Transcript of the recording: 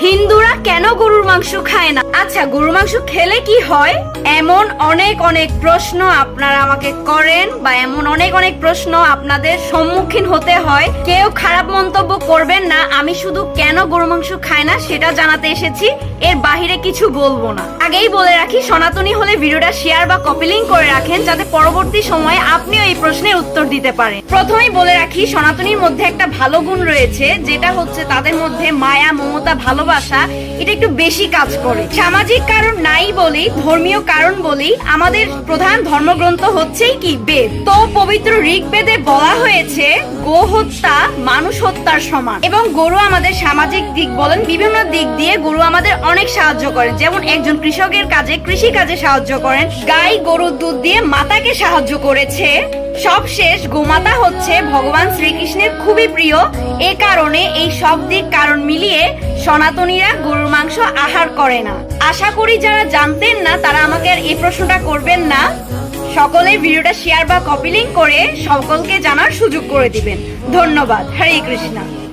হিন্দুরা কেন গরুর মাংস খায় না? আচ্ছা, গরুর মাংস খেলে কি হয়? এমন অনেক অনেক প্রশ্ন আপনারা আমাকে করেন, বা এমন অনেক অনেক প্রশ্ন আপনাদের সম্মুখীন হতে হয়। কেউ খারাপ মন্তব্য করবেন না, আমি শুধু কেন গরুর মাংস খায় না সেটা জানাতে এসেছি, এর বাহিরে কিছু বলবো না। আগেই বলে রাখি, সনাতনী হলে ভিডিওটা শেয়ার বা কপি লিংক করে রাখেন, যাতে পরবর্তী সময়ে আপনিও এই প্রশ্নের উত্তর দিতে পারেন। প্রথমেই বলে রাখি, সনাতনীর মধ্যে একটা ভালো গুণ রয়েছে, যেটা হচ্ছে তাদের মধ্যে মায়া, মমতা, ভালোবাসা এটা একটু বেশি কাজ করে। সামাজিক কারণ নাই বলি, ধর্মীয় কারণ বলি, আমাদের প্রধান ধর্মগ্রন্থ হচ্ছেই কি বেদ। তো পবিত্র ঋগ্বেদে বলা হয়েছে গো হত্যা মানুষ হত্যার সমান। এবং গরু আমাদের সামাজিক দিক বলেন, বিভিন্ন দিক দিয়ে গরু আমাদের অনেক সাহায্য করে। যেমন একজন কৃষকের কাজে, কৃষি কাজে সাহায্য করেন। গাই গরুর দুধ দিয়ে মাতাকে সাহায্য করেছে। সবশেষ গোমাতা হচ্ছে ভগবান শ্রীকৃষ্ণের খুবই প্রিয়। এ কারণে এই সব দিক কারণ মিলিয়ে সনাতনীরা গরুর মাংস আহার করে না। আশা করি যারা জানতেন না তারা আমাকে আর এই প্রশ্নটা করবেন না। সকলে ভিডিওটা শেয়ার বা কপি লিংক করে সকলকে জানার সুযোগ করে দিবেন। ধন্যবাদ। হরে কৃষ্ণা।